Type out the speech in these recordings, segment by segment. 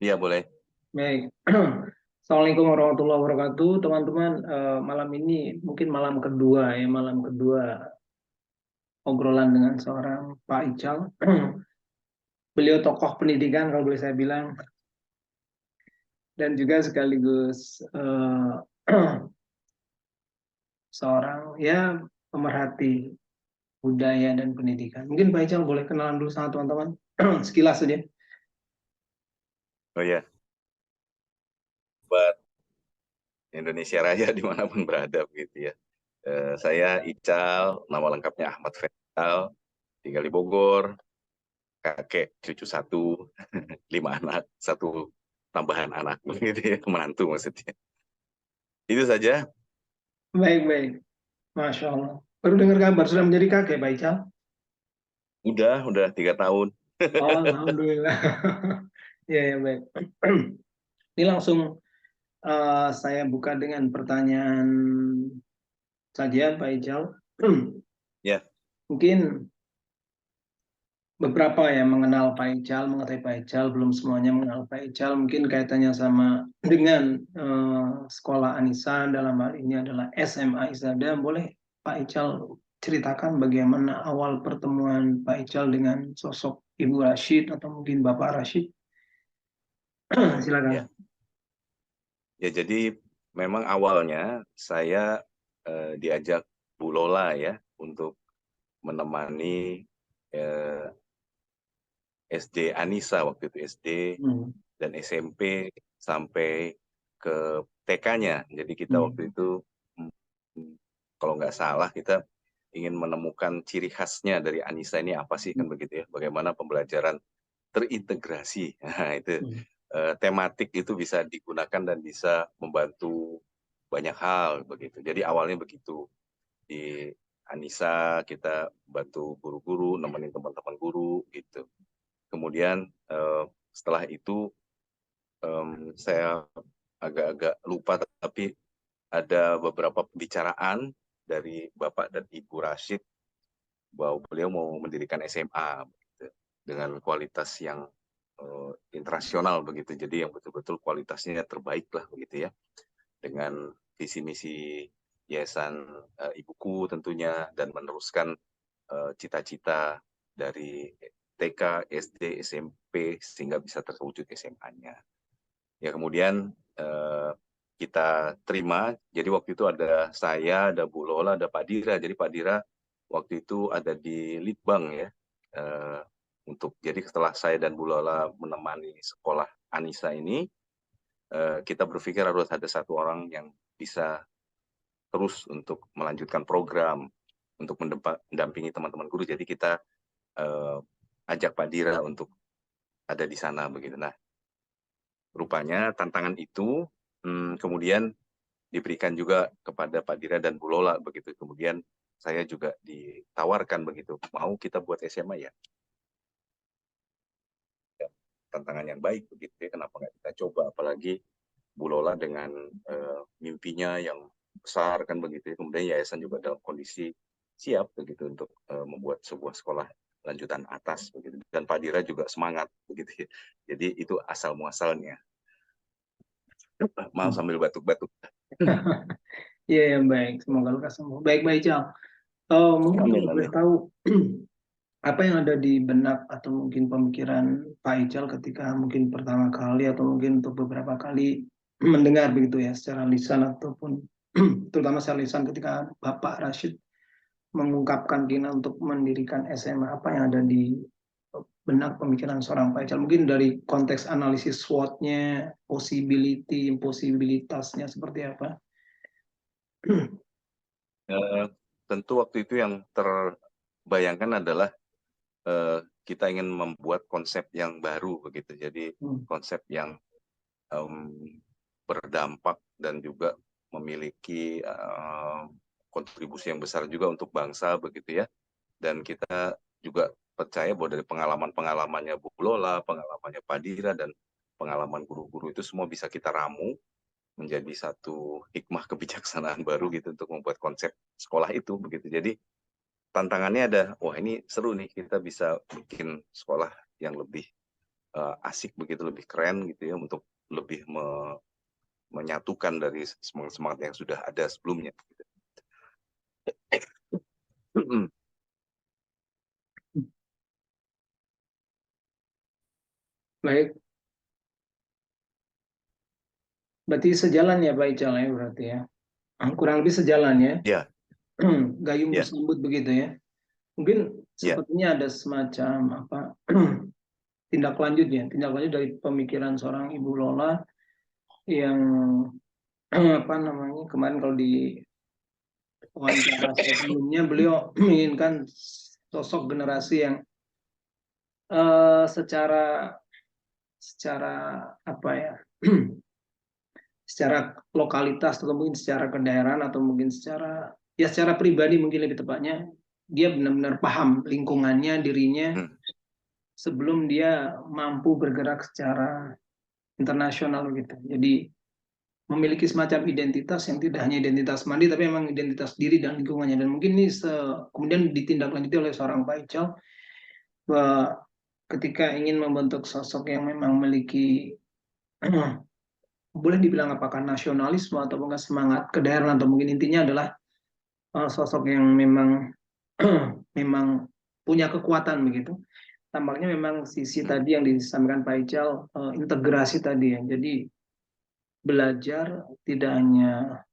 Iya, boleh. Baik. Assalamualaikum warahmatullahi wabarakatuh, teman-teman. Malam ini mungkin malam kedua ya, malam kedua obrolan dengan seorang Pak Ical. Beliau tokoh pendidikan kalau boleh saya bilang, dan juga sekaligus seorang ya pemerhati budaya dan pendidikan. Mungkin Pak Ical boleh kenalan dulu sama teman-teman, sekilas saja. Oh ya, buat Indonesia Raya dimanapun berada begitu ya. Saya Ical, nama lengkapnya Ahmad Faisal, tinggal di Bogor, kakek, cucu satu, 5 anak, satu tambahan anak begitu ya, menantu maksudnya. Itu saja. Baik-baik, Masya Allah. Baru dengar kabar sudah menjadi kakek, Pak Ical. Udah 3 tahun. Oh, Alhamdulillah. Ya, ya, baik. Ini langsung saya buka dengan pertanyaan saja, Pak Ijal. Ya, Mungkin beberapa yang mengenal Pak Ijal, mengetahui Pak Ijal, belum semuanya mengenal Pak Ijal. Mungkin kaitannya sama dengan sekolah Anissa, dalam hal ini adalah SMA Isada. Boleh Pak Ijal ceritakan bagaimana awal pertemuan Pak Ijal dengan sosok Ibu Rashid atau mungkin Bapak Rashid? Silakan. ya. Ya, jadi memang awalnya saya diajak Bu Lola ya untuk menemani eh, SD Anissa waktu itu SD Hmm. dan SMP sampai ke TK-nya. Jadi kita waktu Hmm. itu kalau nggak salah kita ingin menemukan ciri khasnya dari Anissa ini apa sih kan begitu ya. Bagaimana pembelajaran terintegrasi. Nah, itu Hmm. tematik itu bisa digunakan dan bisa membantu banyak hal begitu. Jadi awalnya begitu. Di Anissa kita bantu guru-guru, nemenin teman-teman guru gitu. Kemudian setelah itu saya agak-agak lupa, tapi ada beberapa pembicaraan dari Bapak dan Ibu Rashid bahwa beliau mau mendirikan SMA gitu, dengan kualitas yang internasional begitu. Jadi yang betul-betul kualitasnya terbaik lah begitu ya. Dengan visi misi yayasan ibuku tentunya dan meneruskan cita-cita dari TK, SD, SMP sehingga bisa terwujud SMA-nya. Ya kemudian kita terima. Jadi waktu itu ada saya, ada Bu Lola, ada Pak Dira. Jadi Pak Dira waktu itu ada di Litbang ya. Eh, jadi setelah saya dan Bu Lola menemani sekolah Anissa ini, kita berpikir harus ada satu orang yang bisa terus untuk melanjutkan program, untuk mendampingi teman-teman guru. Jadi kita eh, ajak Pak Dira untuk ada di sana begitu. Nah, rupanya tantangan itu kemudian diberikan juga kepada Pak Dira dan Bu Lola begitu. Kemudian saya juga ditawarkan begitu, mau kita buat SMA ya. Tantangan yang baik begitu ya, kenapa nggak kita coba, apalagi Bu Lola dengan mimpinya yang besar kan begitu ya. Kemudian yayasan juga dalam kondisi siap begitu untuk membuat sebuah sekolah lanjutan atas begitu. Dan Pak Dira juga semangat begitu ya. Jadi itu asal muasalnya. Mau sambil batuk-batuk. Iya, yang baik. Semoga lekas sembuh. Baik-baik, Jal. Mungkin kalau Amin, boleh amin. tahu apa yang ada di benak atau mungkin pemikiran Pak Ical ketika mungkin pertama kali atau mungkin untuk beberapa kali mendengar begitu ya secara lisan ataupun terutama secara lisan ketika Bapak Rashid mengungkapkan keinginan untuk mendirikan SMA, apa yang ada di benak pemikiran seorang Pak Ical mungkin dari konteks analisis SWOT-nya, possibility, imposibilitasnya seperti apa? Eh, Tentu waktu itu yang terbayangkan adalah kita ingin membuat konsep yang baru begitu. Jadi Hmm. konsep yang berdampak dan juga memiliki kontribusi yang besar juga untuk bangsa begitu ya. Dan kita juga percaya bahwa dari pengalaman-pengalamannya Bu Lola, pengalamannya Padira, dan pengalaman guru-guru itu semua bisa kita ramu menjadi satu hikmah kebijaksanaan baru gitu untuk membuat konsep sekolah itu begitu. Jadi tantangannya ada, wah ini seru nih kita bisa bikin sekolah yang lebih asik begitu, lebih keren gitu ya, untuk lebih menyatukan dari semangat-semangat yang sudah ada sebelumnya. Gitu. Baik, berarti sejalan ya Pak Ical ya berarti ya. Kurang lebih sejalan ya. Ya, Gayung ya, bersambut begitu ya. Mungkin ya. sepertinya ada semacam apa tindak lanjut dari pemikiran seorang Ibu Lola yang apa namanya kemarin kalau di wawancara saya sebelumnya beliau menginginkan sosok generasi yang secara secara apa ya secara lokalitas atau mungkin secara kedaerahan atau mungkin secara ya secara pribadi mungkin lebih tepatnya dia benar-benar paham lingkungannya dirinya Hmm. sebelum dia mampu bergerak secara internasional gitu. Jadi memiliki semacam identitas yang tidak hanya identitas mandi tapi memang identitas diri dan lingkungannya dan mungkin ini kemudian ditindaklanjuti oleh seorang Pak Ical bahwa ketika ingin membentuk sosok yang memang memiliki boleh dibilang apakah nasionalisme atau bukan semangat kedaerahan atau mungkin intinya adalah sosok yang memang memang punya kekuatan begitu. Tampaknya memang sisi tadi yang disampaikan Pak Ical integrasi tadi ya. Jadi belajar tidak hanya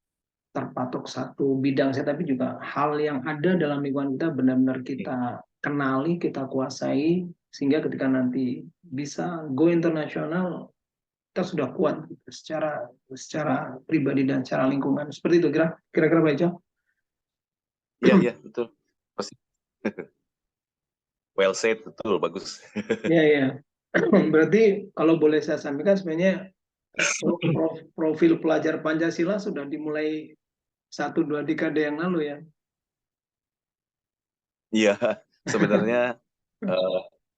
terpatok satu bidang saya tapi juga hal yang ada dalam lingkungan kita benar-benar kita kenali, kita kuasai sehingga ketika nanti bisa go internasional kita sudah kuat gitu, secara pribadi dan secara lingkungan. Seperti itu kira-kira Pak Ical. Iya, iya, betul. Pasti. Well said, betul, bagus. Ya, ya. Berarti kalau boleh saya sampaikan sebenarnya profil pelajar Pancasila sudah dimulai 1-2 dekade yang lalu ya. Iya, sebenarnya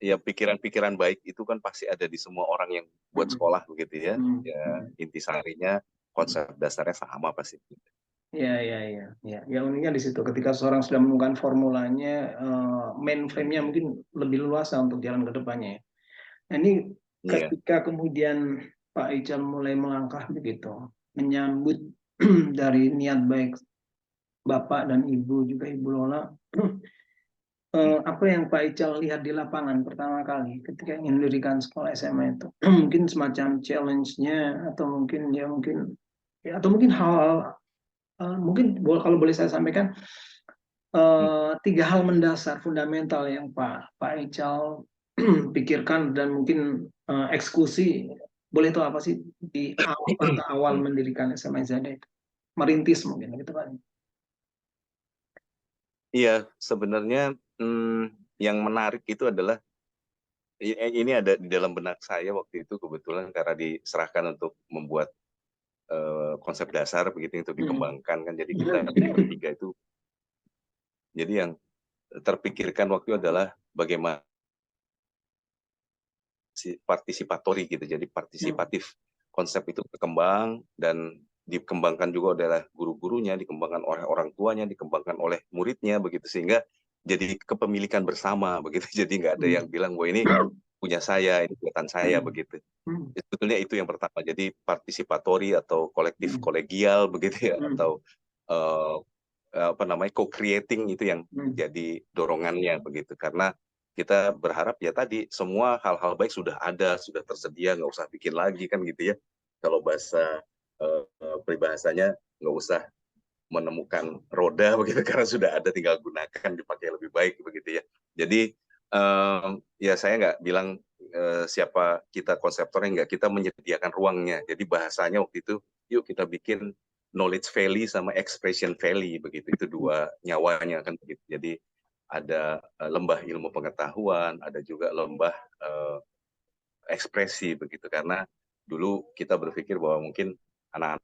ya pikiran-pikiran baik itu kan pasti ada di semua orang yang buat sekolah begitu ya. Ya, intisarinya konsep dasarnya sama pasti. Ya, ya, ya, ya. Yang uniknya di situ ketika seorang sudah menemukan formulanya, mainframe-nya mungkin lebih luas untuk jalan ke depannya ya. Nah, ini Iya. ketika kemudian Pak Ical mulai melangkah begitu, menyambut dari niat baik Bapak dan Ibu juga Ibu Lola, apa yang Pak Ical lihat di lapangan pertama kali ketika ingin mendirikan sekolah SMA itu? Mungkin semacam challenge-nya atau mungkin ya, atau mungkin hal mungkin kalau boleh saya sampaikan 3 hal mendasar fundamental yang Pak Ical pikirkan dan mungkin eksekusi boleh tahu apa sih di awal mendirikan SMA ZD itu merintis mungkin gitu kan. Iya, sebenarnya yang menarik itu adalah ini ada di dalam benak saya waktu itu kebetulan karena diserahkan untuk membuat konsep dasar begitu untuk dikembangkan kan. Jadi kita bertiga itu, jadi yang terpikirkan waktu itu adalah bagaimana partisipatori gitu. Jadi partisipatif konsep itu berkembang dan dikembangkan juga oleh guru-gurunya, dikembangkan oleh orang tuanya, dikembangkan oleh muridnya begitu sehingga jadi kepemilikan bersama begitu. Jadi nggak ada yang bilang bahwa ini punya saya, ini buatan saya begitu. Sebetulnya itu yang pertama. Jadi partisipatori atau kolektif kolegial begitu ya, atau apa namanya co-creating itu yang jadi dorongannya begitu. Karena kita berharap ya tadi semua hal-hal baik sudah ada, sudah tersedia, nggak usah bikin lagi kan gitu ya. Kalau bahasa peribahasanya nggak usah menemukan roda begitu karena sudah ada, tinggal gunakan dipakai lebih baik begitu ya. Jadi ya saya nggak bilang siapa kita konseptornya, nggak, kita menyediakan ruangnya. Jadi bahasanya waktu itu yuk kita bikin knowledge valley sama expression valley begitu, itu 2 nyawanya kan begitu. Jadi ada lembah ilmu pengetahuan, ada juga lembah ekspresi begitu, karena dulu kita berpikir bahwa mungkin anak-anak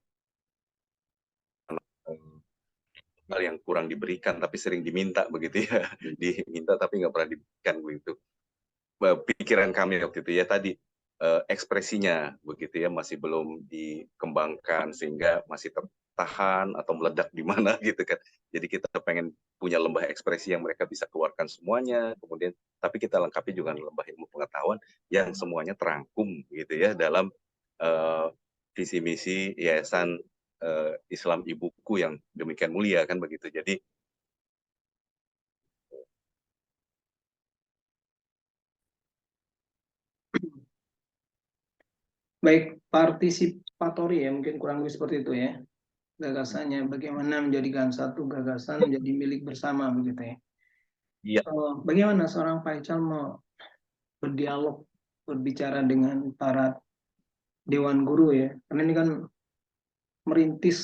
hal yang kurang diberikan tapi sering diminta begitu ya, diminta tapi nggak pernah diberikan begitu. Pikiran kami waktu itu ya tadi ekspresinya begitu ya masih belum dikembangkan sehingga masih tertahan atau meledak di mana gitu kan. Jadi kita pengen punya lembah ekspresi yang mereka bisa keluarkan semuanya, kemudian tapi kita lengkapi juga lembah ilmu pengetahuan yang semuanya terangkum gitu ya dalam visi misi Yayasan Islam Ibuku yang demikian mulia kan begitu. Jadi Baik, partisipatori ya, mungkin kurang lebih seperti itu ya. Gagasannya bagaimana menjadikan satu gagasan menjadi milik bersama begitu ya. iya. Bagaimana seorang Pak Ical mau berdialog, berbicara dengan para dewan guru ya. Karena ini kan merintis,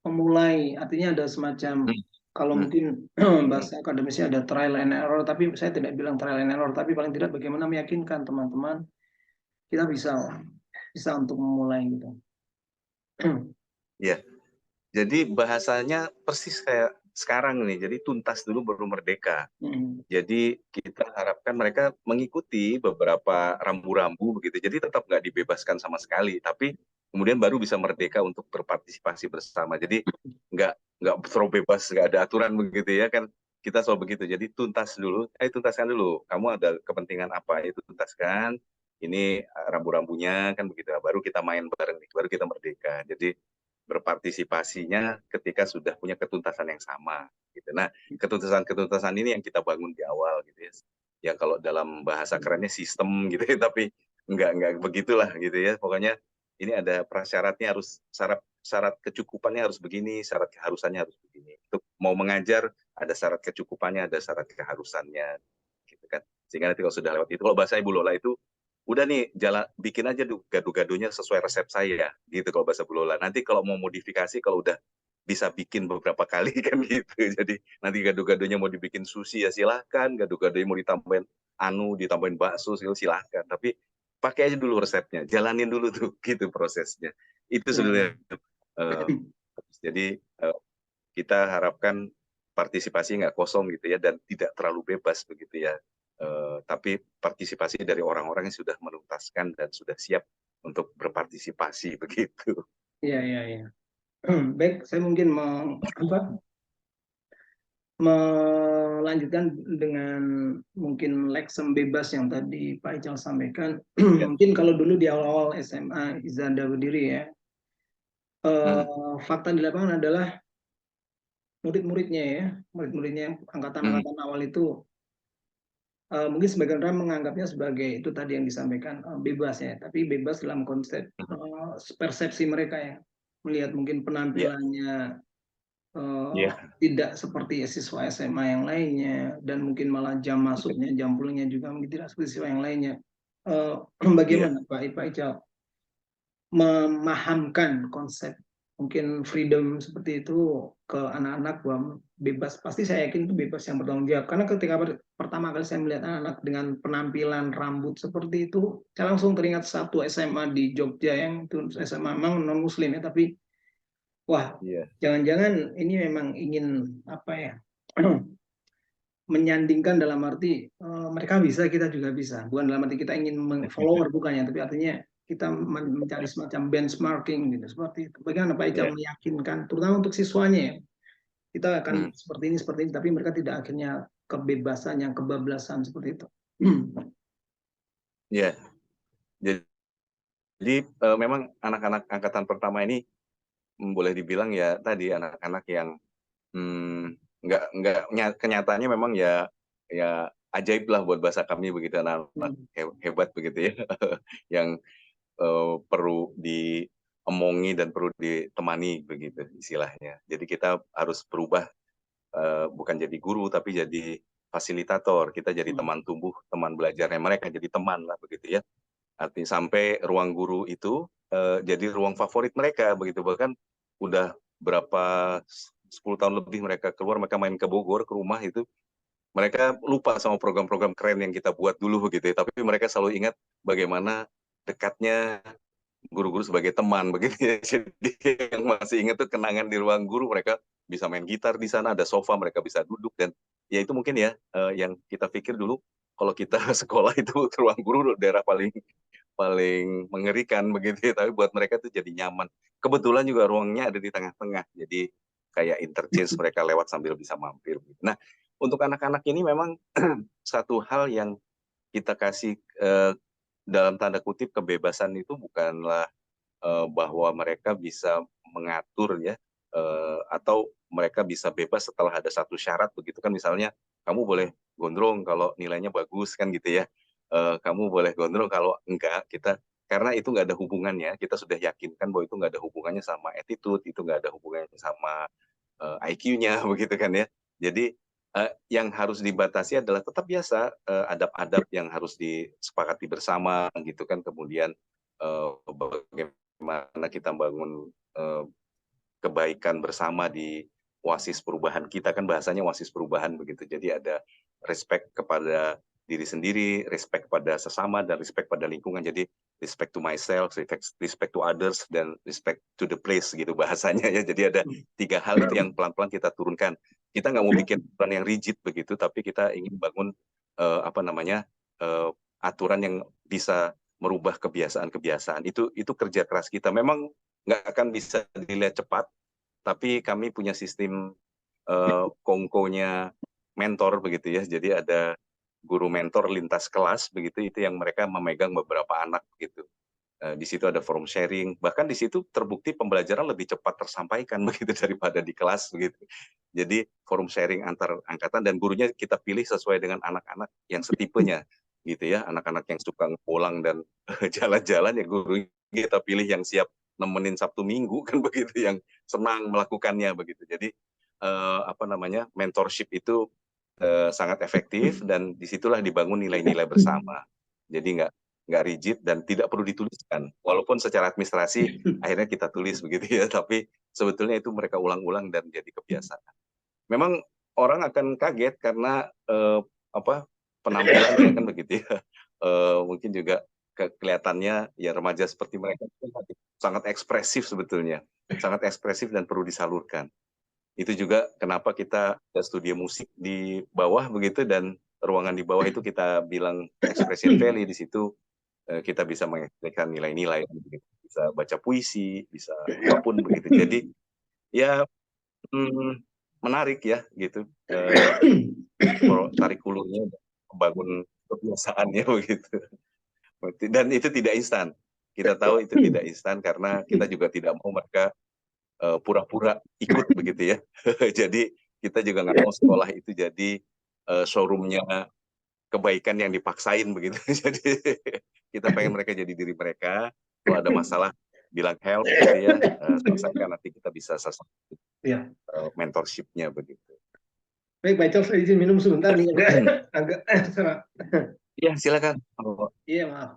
memulai, artinya ada semacam, Hmm, kalau hmm, mungkin hmm. bahasa akademisnya ada trial and error, tapi saya tidak bilang trial and error, tapi paling tidak bagaimana meyakinkan teman-teman kita bisa untuk memulai gitu. Iya. Jadi bahasanya persis kayak sekarang nih. Jadi tuntas dulu baru merdeka. Hmm. Jadi kita harapkan mereka mengikuti beberapa rambu-rambu begitu. Jadi tetap nggak dibebaskan sama sekali, tapi kemudian baru bisa merdeka untuk berpartisipasi bersama. Jadi nggak throw bebas, nggak ada aturan begitu ya kan. Kita selalu begitu. Jadi tuntaskan dulu. Kamu ada kepentingan apa itu tuntaskan. Ini rambu-rambunya kan begitu. Baru kita main bareng, baru kita merdeka. Jadi berpartisipasinya ketika sudah punya ketuntasan yang sama gitu. Nah, ketuntasan ini yang kita bangun di awal gitu ya. Yang kalau dalam bahasa kerennya sistem gitu ya, tapi enggak begitulah gitu ya. Pokoknya ini ada prasyaratnya, harus syarat kecukupannya harus begini, syarat keharusannya harus begini. Untuk mau mengajar ada syarat kecukupannya, ada syarat keharusannya gitu kan. Sehingga nanti kalau sudah lewat itu, kalau bahasa Ibu Lola itu udah nih jalan bikin aja gado-gadonya sesuai resep saya gitu kalau bahasa Bu Lola. Nanti kalau mau modifikasi kalau udah bisa bikin beberapa kali kan gitu. Jadi nanti gado-gadonya mau dibikin sushi ya silahkan, gado-gadonya mau ditambahin bakso silahkan. Tapi pakai aja dulu resepnya, jalanin dulu tuh gitu prosesnya. Itu sebenarnya jadi kita harapkan partisipasi nggak kosong gitu ya dan tidak terlalu bebas begitu ya. Tapi partisipasi dari orang-orang yang sudah menuntaskan dan sudah siap untuk berpartisipasi begitu. Iya, iya, iya. Baik, saya mungkin melanjutkan dengan mungkin leksem bebas yang tadi Pak Ical sampaikan. Ya. Mungkin kalau dulu di awal-awal SMA Izanda berdiri ya, Hmm. fakta di lapangan adalah murid-muridnya ya, murid-muridnya Hmm. angkatan-angkatan awal itu mungkin sebagian orang menganggapnya sebagai itu tadi yang disampaikan bebas ya, tapi bebas dalam konsep persepsi mereka ya, melihat mungkin Ya. penampilannya Ya. tidak seperti siswa SMA yang lainnya, dan mungkin malah jam masuknya, jam pulangnya juga mungkin tidak seperti siswa yang lainnya. Ya. Bagaimana Pak Ical memahamkan konsep mungkin freedom seperti itu ke anak-anak, bahwa bebas, pasti saya yakin itu bebas yang bertanggung jawab, karena ketika pertama kali saya melihat anak-anak dengan penampilan rambut seperti itu, saya langsung teringat satu SMA di Jogja yang itu SMA memang non muslim ya, tapi wah, Ya. jangan-jangan ini memang ingin apa ya, menyandingkan dalam arti mereka bisa, kita juga bisa, bukan dalam arti kita ingin follower bukannya, tapi artinya kita mencari semacam benchmarking gitu, seperti itu. Bagaimana Pak Ica Ya. meyakinkan, terutama untuk siswanya ya, kita akan Hmm. seperti ini, tapi mereka tidak akhirnya kebebasan yang kebablasan seperti itu. Ya. Jadi memang anak-anak angkatan pertama ini boleh dibilang ya tadi anak-anak yang nggak kenyataannya memang ya ajaib lah buat bahasa kami begitu, anak-anak hebat begitu ya yang perlu diomongi dan perlu ditemani begitu istilahnya. Jadi kita harus berubah, bukan jadi guru tapi jadi fasilitator. Kita jadi teman tumbuh, teman belajarnya mereka, jadi teman lah begitu ya. Artinya sampai ruang guru itu jadi ruang favorit mereka begitu. Bahkan udah berapa 10 tahun lebih mereka keluar, mereka main ke Bogor ke rumah itu, mereka lupa sama program-program keren yang kita buat dulu begitu ya. Tapi mereka selalu ingat bagaimana dekatnya guru-guru sebagai teman begitu ya. Jadi yang masih ingat tuh kenangan di ruang guru, mereka bisa main gitar di sana, ada sofa mereka bisa duduk, dan ya itu mungkin ya yang kita pikir dulu kalau kita sekolah itu ruang guru daerah paling paling mengerikan begitu ya, tapi buat mereka itu jadi nyaman. Kebetulan juga ruangnya ada di tengah-tengah, jadi kayak interchange, mereka lewat sambil bisa mampir. Nah, untuk anak-anak ini memang satu hal yang kita kasih dalam tanda kutip kebebasan itu bukanlah bahwa mereka bisa mengatur ya, atau mereka bisa bebas setelah ada satu syarat begitu kan, misalnya kamu boleh gondrong kalau nilainya bagus kan gitu ya, kamu boleh gondrong kalau enggak, karena itu nggak ada hubungannya, kita sudah yakinkan bahwa itu nggak ada hubungannya sama attitude, itu nggak ada hubungannya sama IQ-nya begitu kan ya. Jadi yang harus dibatasi adalah tetap biasa adab-adab yang harus disepakati bersama gitu kan, kemudian bagaimana kita bangun kebaikan bersama di wasis perubahan kita, kan bahasanya wasis perubahan begitu. Jadi ada respect kepada diri sendiri, respect pada sesama, dan respect pada lingkungan. Jadi respect to myself, respect to others, dan respect to the place gitu bahasanya ya. Jadi ada 3 hal itu yang pelan-pelan kita turunkan. Kita nggak mau bikin aturan yang rigid begitu, tapi kita ingin bangun aturan yang bisa merubah kebiasaan-kebiasaan. Itu kerja keras kita. Memang nggak akan bisa dilihat cepat, tapi kami punya sistem kongkonya mentor begitu ya. Jadi ada guru mentor lintas kelas begitu, itu yang mereka memegang beberapa anak gitu. Di situ ada forum sharing, bahkan di situ terbukti pembelajaran lebih cepat tersampaikan begitu daripada di kelas begitu. Jadi forum sharing antar angkatan, dan gurunya kita pilih sesuai dengan anak-anak yang setipenya gitu ya. Anak-anak yang suka ngulang dan jalan-jalan ya gurunya kita pilih yang siap nemenin Sabtu Minggu kan begitu, yang senang melakukannya begitu. Jadi mentorship itu sangat efektif, dan disitulah dibangun nilai-nilai bersama. Jadi nggak rigid dan tidak perlu dituliskan. Walaupun secara administrasi akhirnya kita tulis begitu ya, tapi sebetulnya itu mereka ulang-ulang dan jadi kebiasaan. Memang orang akan kaget karena penampilannya kan begitu ya. Mungkin juga kelihatannya ya remaja seperti mereka sangat ekspresif sebetulnya, sangat ekspresif dan perlu disalurkan. Itu juga kenapa kita ada studio musik di bawah begitu, dan ruangan di bawah itu kita bilang expression valley. Di situ kita bisa mengekspresikan nilai-nilai, bisa baca puisi, bisa apapun begitu. Jadi ya menarik ya gitu, tarik ulurnya, membangun kebiasaannya begitu. Dan itu tidak instan. Kita tahu itu tidak instan karena kita juga tidak mau mereka pura-pura ikut begitu ya. Jadi kita juga nggak mau sekolah itu jadi showroomnya kebaikan yang dipaksain begitu. Jadi kita pengen mereka jadi diri mereka. Kalau ada masalah bilang help gitu ya, selesaikan, nanti kita bisa mentorship-nya begitu. Baik, Pak Ical, saya izin minum sebentar nih, agak serak. Iya, silakan. Iya, maaf.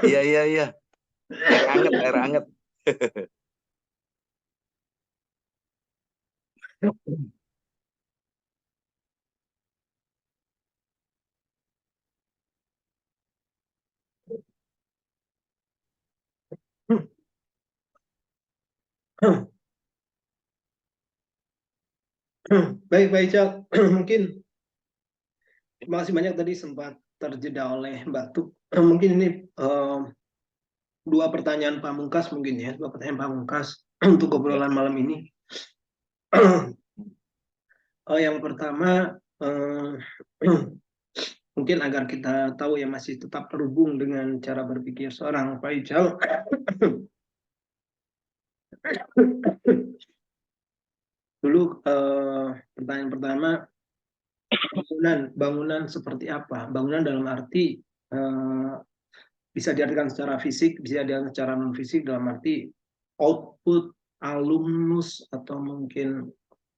Iya. Air anget. Baik, Pak Ical, mungkin terima kasih banyak, tadi sempat terjeda oleh batuk. Mungkin ini dua pertanyaan pamungkas mungkin ya, dua pertanyaan pamungkas untuk obrolan malam ini. Yang pertama, mungkin agar kita tahu ya, masih tetap terhubung dengan cara berpikir seorang Pak Ical. Dulu pertanyaan pertama, bangunan seperti apa? Bangunan dalam arti bisa diartikan secara fisik, bisa diartikan secara non fisik, dalam arti output alumnus atau mungkin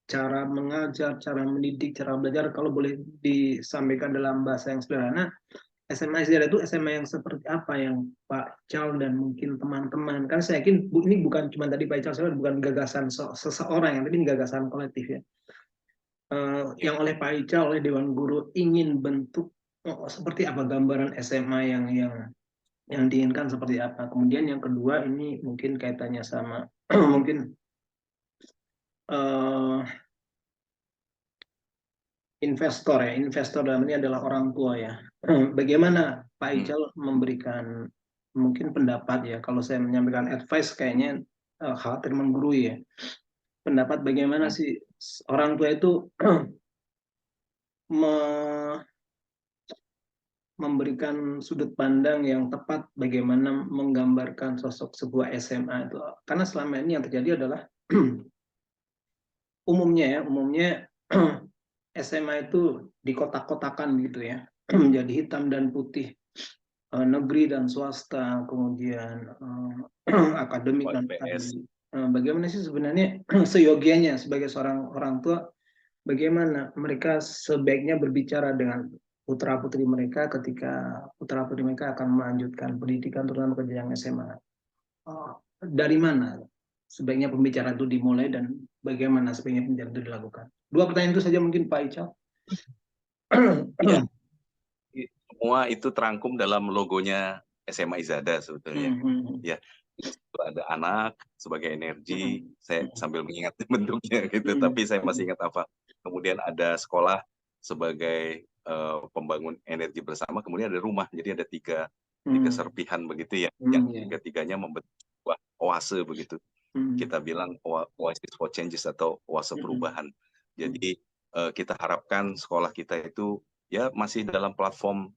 cara mengajar, cara mendidik, cara belajar. Kalau boleh disampaikan dalam bahasa yang sederhana, SMA SDR itu SMA yang seperti apa yang Pak Ical dan mungkin teman-teman, kan saya yakin ini bukan cuma tadi Pak Ical, bukan gagasan seseorang, tapi gagasan kolektif ya, yang oleh Pak Ical, oleh Dewan Guru ingin bentuk seperti apa gambaran SMA yang diinginkan seperti apa. Kemudian yang kedua, ini mungkin kaitannya sama mungkin investor ya, investor dalam ini adalah orang tua ya. Bagaimana Pak Ical memberikan mungkin pendapat ya, kalau saya menyampaikan advice kayaknya khawatir menggurui ya. Pendapat bagaimana sih orang tua itu memberikan sudut pandang yang tepat bagaimana menggambarkan sosok sebuah SMA itu. Karena selama ini yang terjadi adalah umumnya SMA itu dikotak-kotakan gitu ya, menjadi hitam dan putih, negeri dan swasta, kemudian akademik dan OMPS. akademik. Bagaimana sih sebenarnya seyogianya sebagai seorang orang tua, bagaimana mereka sebaiknya berbicara dengan putra-putri mereka ketika putra-putri mereka akan melanjutkan pendidikan terutama ke jenjang SMA. Dari mana sebaiknya pembicaraan itu dimulai dan bagaimana sebaiknya pembicaraan itu dilakukan? Dua pertanyaan itu saja mungkin Pak Ical. Iya, semua itu terangkum dalam logonya SMA Izada sebetulnya. Ya, itu ada anak sebagai energi, saya sambil mengingat bentuknya gitu, tapi saya masih ingat apa. Kemudian ada sekolah sebagai pembangun energi bersama, kemudian ada rumah, jadi ada tiga serpihan begitu ya, yang tiga-tiganya membentuk sebuah oase begitu. Kita bilang oasis for changes atau oase perubahan. Jadi kita harapkan sekolah kita itu ya masih dalam platform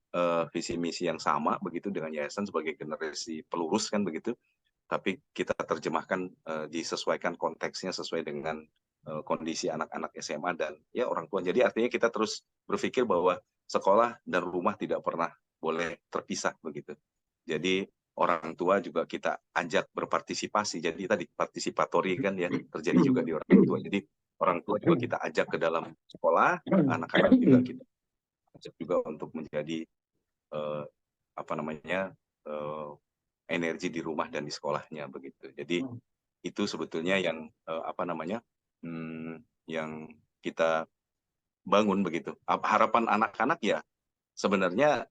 visi misi yang sama begitu dengan yayasan sebagai generasi pelurus kan begitu, tapi kita terjemahkan disesuaikan konteksnya sesuai dengan kondisi anak-anak SMA dan ya orang tua. Jadi artinya kita terus berpikir bahwa sekolah dan rumah tidak pernah boleh terpisah begitu. Jadi orang tua juga kita ajak berpartisipasi. Jadi tadi partisipatori kan ya terjadi juga di orang tua. Jadi orang tua juga kita ajak ke dalam sekolah, anak-anak juga kita ajak juga untuk menjadi apa namanya energi di rumah dan di sekolahnya begitu. Jadi itu sebetulnya yang apa namanya yang kita bangun begitu. Harapan anak-anak ya sebenarnya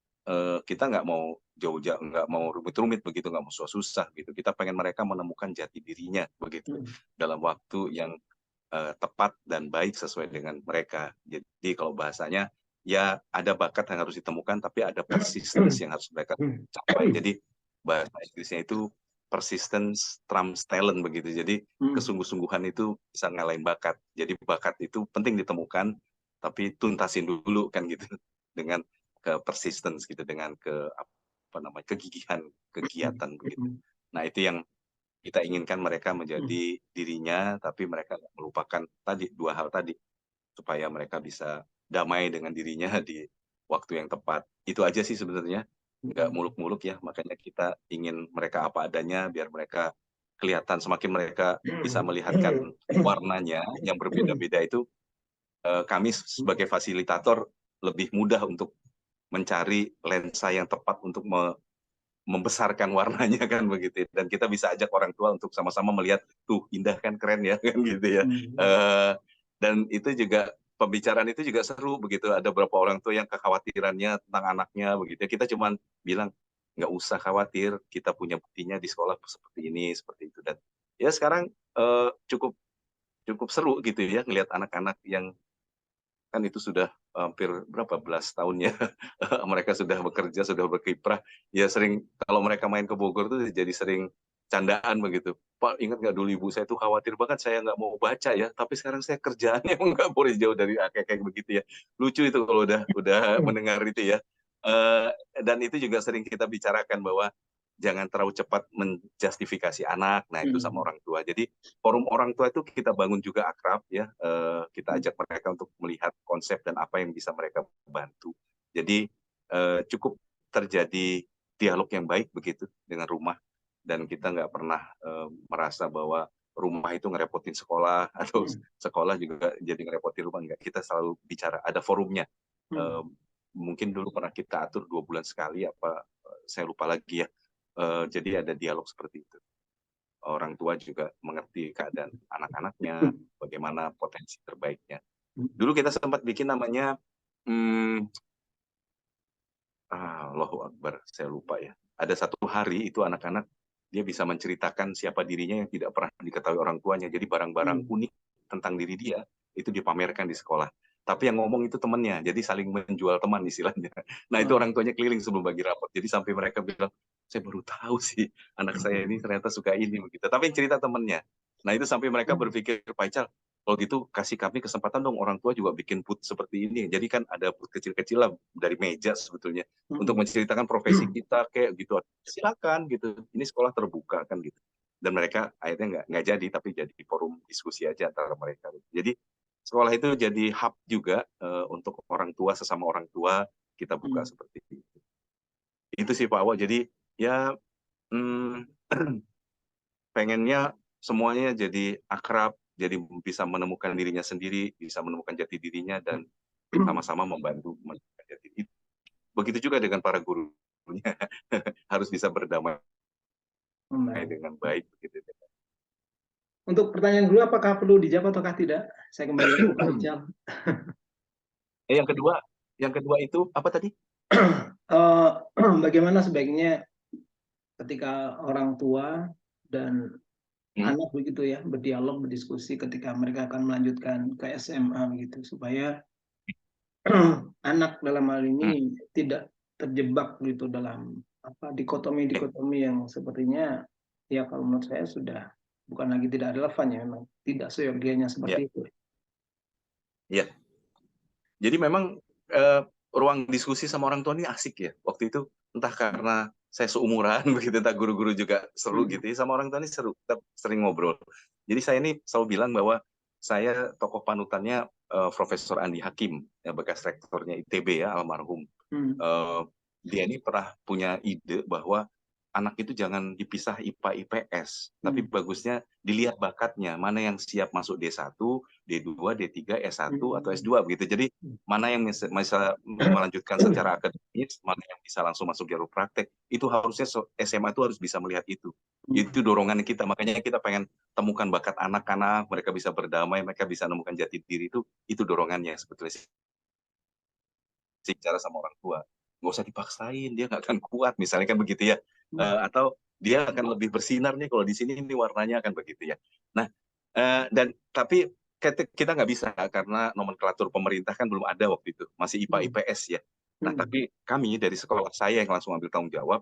kita nggak mau jauh-jauh, nggak mau rumit-rumit begitu, nggak mau susah-susah gitu. Kita pengen mereka menemukan jati dirinya begitu dalam waktu yang tepat dan baik sesuai dengan mereka. Jadi kalau bahasanya ya ada bakat yang harus ditemukan, tapi ada persistence yang harus mereka capai. Jadi bahasa Inggrisnya itu persistence trumps talent begitu. Jadi kesungguh-sungguhan itu bisa ngalahin bakat. Jadi bakat itu penting ditemukan, tapi tuntasin dulu kan gitu dengan ke persistence gitu, dengan ke apa namanya kegigihan kegiatan begitu. Nah itu yang kita inginkan mereka menjadi dirinya, tapi mereka melupakan tadi dua hal tadi, supaya mereka bisa damai dengan dirinya di waktu yang tepat. Itu aja sih sebenarnya, nggak muluk-muluk ya, makanya kita ingin mereka apa adanya, biar mereka kelihatan, semakin mereka bisa melihatkan warnanya yang berbeda-beda itu, kami sebagai fasilitator lebih mudah untuk mencari lensa yang tepat untuk membesarkan warnanya kan begitu, dan kita bisa ajak orang tua untuk sama-sama melihat tuh indah kan, keren ya kan gitu ya. Dan itu juga pembicaraan itu juga seru begitu, ada beberapa orang tua yang kekhawatirannya tentang anaknya begitu, kita cuman bilang nggak usah khawatir, kita punya buktinya di sekolah seperti ini seperti itu. Dan ya sekarang cukup cukup seru gitu ya ngelihat anak-anak yang kan itu sudah hampir berapa belas tahun ya mereka sudah bekerja, sudah berkiprah. Ya sering kalau mereka main ke Bogor tuh jadi sering candaan begitu. Pak, ingat nggak dulu ibu saya tuh khawatir banget saya nggak mau baca ya, tapi sekarang saya kerjaannya nggak boleh jauh dari kayak begitu ya. Lucu itu kalau udah mendengar itu ya. Dan itu juga sering kita bicarakan bahwa jangan terlalu cepat menjustifikasi anak. Nah itu sama orang tua. Jadi forum orang tua itu kita bangun juga akrab ya. Kita ajak mereka untuk melihat konsep dan apa yang bisa mereka bantu. Jadi cukup terjadi dialog yang baik begitu dengan rumah, dan kita nggak pernah merasa bahwa rumah itu ngerepotin sekolah atau sekolah juga jadi ngerepotin rumah. Enggak, kita selalu bicara, ada forumnya. Mungkin dulu pernah kita atur 2 bulan sekali apa saya lupa lagi ya. Jadi ada dialog seperti itu. Orang tua juga mengerti keadaan anak-anaknya, bagaimana potensi terbaiknya. Dulu kita sempat bikin namanya Allahu Akbar, saya lupa ya. Ada satu hari itu anak-anak dia bisa menceritakan siapa dirinya yang tidak pernah diketahui orang tuanya. Jadi barang-barang unik tentang diri dia itu dipamerkan di sekolah. Tapi yang ngomong itu temannya, jadi saling menjual teman istilahnya. Nah itu orang tuanya keliling sebelum bagi rapot. Jadi sampai mereka bilang, saya baru tahu sih anak saya ini ternyata suka ini begitu. Tapi yang cerita temannya. Nah itu sampai mereka berpikir, Pak Ical, kalau gitu kasih kami kesempatan dong orang tua juga bikin put seperti ini. Jadi kan ada put kecil-kecil lah dari meja sebetulnya untuk menceritakan profesi kita kayak gitu. Silakan gitu. Ini sekolah terbuka kan gitu. Dan mereka akhirnya nggak jadi, tapi jadi forum diskusi aja antara mereka. Jadi sekolah itu jadi hub juga untuk orang tua, sesama orang tua kita buka seperti itu. Itu sih Pak Awa. Jadi ya pengennya semuanya jadi akrab, jadi bisa menemukan dirinya sendiri, bisa menemukan jati dirinya, dan sama-sama membantu menemukan jati diri. Begitu juga dengan para gurunya, harus bisa berdamai dengan baik. Begitu. Untuk pertanyaan dulu, apakah perlu dijawab ataukah tidak? Saya kembali ke Pak Ical. Yang kedua itu apa tadi? Bagaimana sebaiknya ketika orang tua dan anak begitu ya berdialog, berdiskusi ketika mereka akan melanjutkan ke SMA begitu, supaya anak dalam hal ini tidak terjebak gitu dalam dikotomi yang sepertinya ya kalau menurut saya sudah bukan lagi tidak relevan ya, memang tidak seyogianya seperti itu. Ya. Jadi memang ruang diskusi sama orang tua ini asik ya. Waktu itu entah karena saya seumuran begitu, entah guru-guru juga seru gitu ya, sama orang tua ini seru, kita sering ngobrol. Jadi saya ini selalu bilang bahwa saya tokoh panutannya Profesor Andi Hakim, ya, bekas rektornya ITB ya, almarhum. Dia ini pernah punya ide bahwa anak itu jangan dipisah IPA IPS, tapi bagusnya dilihat bakatnya, mana yang siap masuk D1, D2, D3, S1 atau S2 begitu. Jadi mana yang bisa melanjutkan secara akademis, mana yang bisa langsung masuk jalur praktek. Itu harusnya SMA itu harus bisa melihat itu. Itu dorongan kita, makanya kita pengen temukan bakat anak-anak, mereka bisa berdamai, mereka bisa menemukan jati diri, itu dorongannya sebetulnya sih, bicara sama orang tua. Nggak usah dipaksain, dia nggak akan kuat, misalnya kan begitu ya. Atau dia akan lebih bersinar nih kalau di sini ini warnanya akan begitu ya. Nah, tapi kita nggak bisa karena nomenklatur pemerintah kan belum ada waktu itu, masih IPA IPS ya. Nah, tapi kami dari sekolah saya yang langsung ambil tanggung jawab,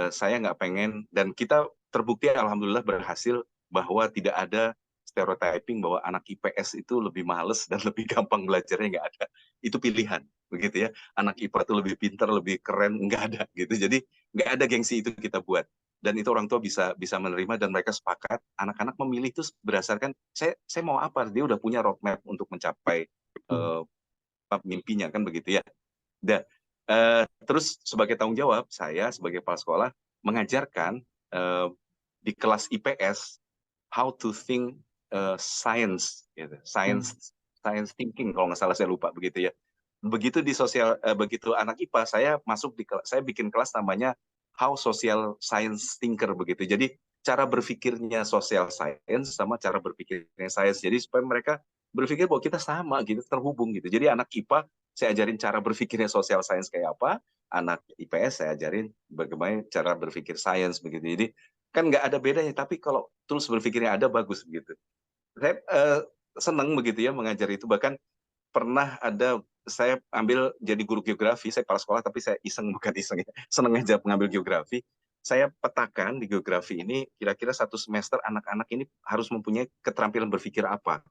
saya nggak pengen, dan kita terbukti alhamdulillah berhasil bahwa tidak ada stereotyping bahwa anak IPS itu lebih males dan lebih gampang belajarnya, nggak ada. Itu pilihan, begitu ya. Anak IPA itu lebih pintar, lebih keren, nggak ada gitu. Jadi nggak ada gengsi itu kita buat. Dan itu orang tua bisa menerima dan mereka sepakat. Anak-anak memilih itu berdasarkan saya mau apa. Dia udah punya roadmap untuk mencapai mimpinya kan begitu ya. Dan terus sebagai tanggung jawab saya sebagai kepala sekolah mengajarkan di kelas IPS how to think science, gitu. Science thinking kalau nggak salah, saya lupa begitu ya. Begitu di begitu anak IPA saya masuk saya bikin kelas namanya how social science thinker begitu. Jadi cara berpikirnya social science sama cara berpikirnya science. Jadi supaya mereka berpikir bahwa kita sama gitu, terhubung gitu. Jadi anak IPA saya ajarin cara berpikirnya social science kayak apa, anak IPS saya ajarin bagaimana cara berpikir science begitu. Jadi kan nggak ada bedanya, tapi kalau tools berpikirnya ada, bagus begitu. Saya senang begitu ya mengajar itu. Bahkan pernah ada saya ambil jadi guru geografi, saya kepala sekolah tapi saya bukan iseng ya, seneng aja mengambil geografi. Saya petakan di geografi ini kira-kira satu semester anak-anak ini harus mempunyai keterampilan berpikir apa.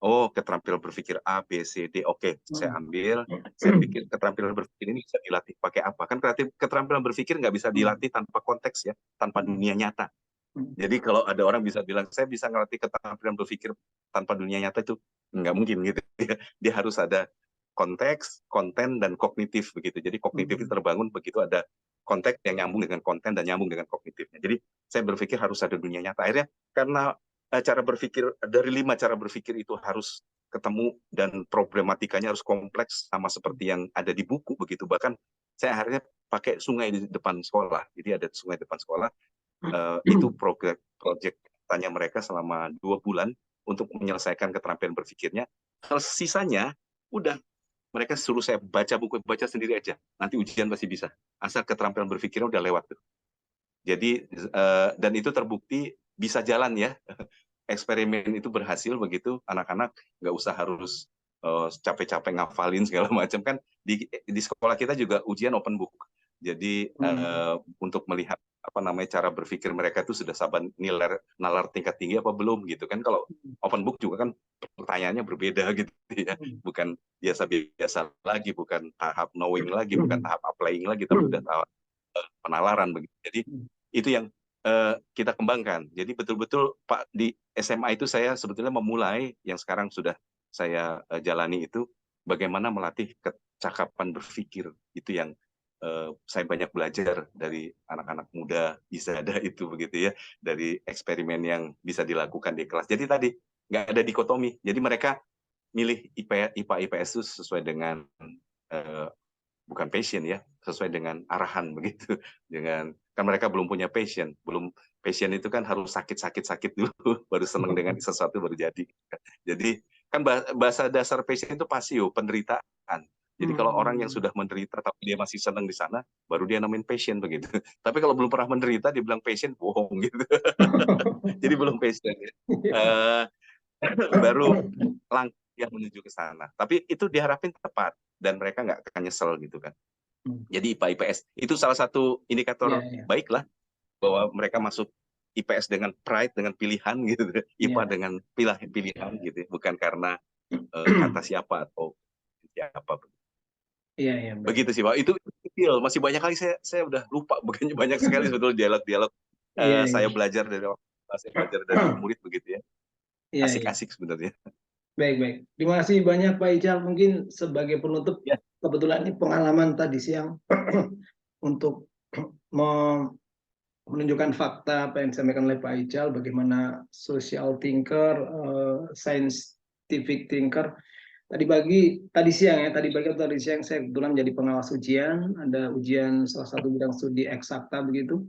Oh, keterampilan berpikir A, B, C, D. Oke, saya ambil. Saya pikir keterampilan berpikir ini bisa dilatih pakai apa? Kan keterampilan berpikir nggak bisa dilatih tanpa konteks ya, tanpa dunia nyata. Jadi kalau ada orang bisa bilang, saya bisa ngelatih keterampilan berpikir tanpa dunia nyata, itu nggak mungkin gitu. Dia harus ada konteks, konten, dan kognitif begitu. Jadi kognitif itu terbangun begitu ada konteks yang nyambung dengan konten dan nyambung dengan kognitifnya. Jadi saya berpikir harus ada dunia nyata. Akhirnya karena cara berpikir dari 5 cara berpikir itu harus ketemu dan problematikanya harus kompleks sama seperti yang ada di buku begitu. Bahkan saya akhirnya pakai sungai di depan sekolah. Jadi ada sungai di depan sekolah. Itu project tanya mereka selama 2 bulan untuk menyelesaikan keterampilan berpikirnya. Kalau sisanya udah mereka suruh saya baca buku, baca sendiri aja. Nanti ujian pasti bisa. Asal keterampilan berpikirnya udah lewat tuh. Jadi dan itu terbukti bisa jalan ya. Eksperimen itu berhasil begitu, anak-anak nggak usah harus capek-capek ngafalin segala macam kan. Di sekolah kita juga ujian open book. Jadi untuk melihat apa namanya cara berpikir mereka itu sudah sampai nalar tingkat tinggi apa belum gitu kan. Kalau open book juga kan pertanyaannya berbeda gitu ya, bukan biasa-biasa lagi, bukan tahap knowing lagi, bukan tahap applying lagi, tapi udah tahap penalaran begitu. Jadi itu yang kita kembangkan. Jadi betul-betul Pak di SMA itu saya sebetulnya memulai yang sekarang sudah saya jalani itu bagaimana melatih kecakapan berpikir. Itu yang saya banyak belajar dari anak-anak muda Izada itu begitu ya, dari eksperimen yang bisa dilakukan di kelas. Jadi tadi nggak ada dikotomi. Jadi mereka milih IPA IPS itu sesuai dengan bukan passion ya, sesuai dengan arahan begitu. Dengan kan mereka belum punya passion, passion itu kan harus sakit dulu baru senang dengan sesuatu baru jadi. Jadi kan bahasa dasar passion itu pasio, penderitaan. Jadi kalau orang yang sudah menderita tapi dia masih senang di sana, baru dia namain passion begitu. Tapi kalau belum pernah menderita, dia bilang passion, bohong gitu. Jadi belum passion. Baru langkah yang menuju ke sana. Tapi itu diharapin tepat dan mereka nggak akan nyesel gitu kan. Jadi IPA IPS itu salah satu indikator baik lah bahwa mereka masuk IPS dengan pride, dengan pilihan gitu, IPA dengan pilihan gitu, bukan karena kata siapa atau siapa. Begitu sih Pak. Itu kecil, masih banyak kali saya udah lupa, bukannya banyak sekali sebetulnya dialog-dialog saya belajar dari murid begitu ya. Asik-asik sebenarnya. Baik. Terima kasih banyak Pak Ical. Mungkin sebagai penutup, kebetulan ini pengalaman tadi siang untuk menunjukkan fakta apa yang disampaikan oleh Pak Ical, bagaimana social thinker, scientific thinker. Tadi siang saya kebetulan jadi pengawas ujian, ada ujian salah satu bidang studi eksakta begitu.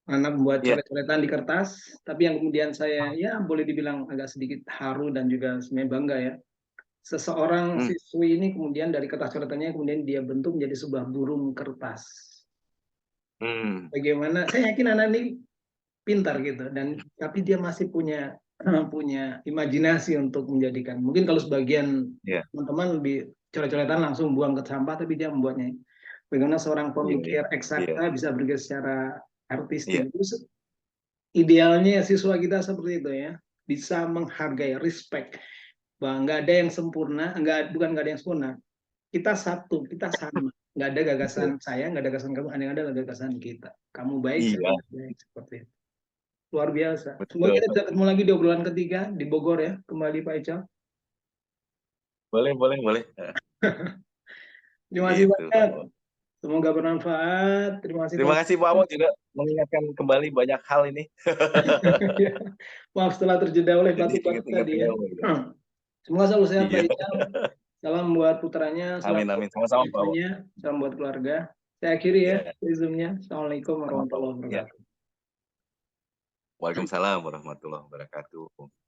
Anak membuat coret-coretan di kertas, tapi yang kemudian saya ya boleh dibilang agak sedikit haru dan juga sebenarnya bangga ya. Seseorang siswi ini kemudian dari kertas coretannya kemudian dia bentuk menjadi sebuah burung kertas. Bagaimana? Saya yakin anak ini pintar gitu, dan tapi dia masih punya imajinasi untuk menjadikan. Mungkin kalau sebagian teman-teman lebih coret-coretan langsung buang ke sampah, tapi dia membuatnya. Bagaimana seorang pemikir eksakta bisa berpikir secara artistik. Idealnya siswa kita seperti itu ya, bisa menghargai, respect, bahwa nggak ada yang sempurna, bukan nggak ada yang sempurna, kita satu, kita sama, nggak ada gagasan saya, nggak ada gagasan kamu, ada gagasan kita, kamu baik, saya baik, seperti itu. Luar biasa. Semoga kita bisa ketemu lagi di obrolan ketiga di Bogor ya, kembali Pak Ical. Boleh. Terima kasih banyak. Semoga bermanfaat. Terima kasih Pak Amo juga mengingatkan kembali banyak hal ini. Maaf setelah terjeda oleh batuk-batuk tadi ya. Semoga selalu sehat Pak Ical. Salam buat putranya. Amin. Sama-sama Pak Amo. Salam buat keluarga. Saya akhiri ya Zoom-nya. Assalamualaikum warahmatullahi wabarakatuh. Waalaikumsalam warahmatullahi wabarakatuh.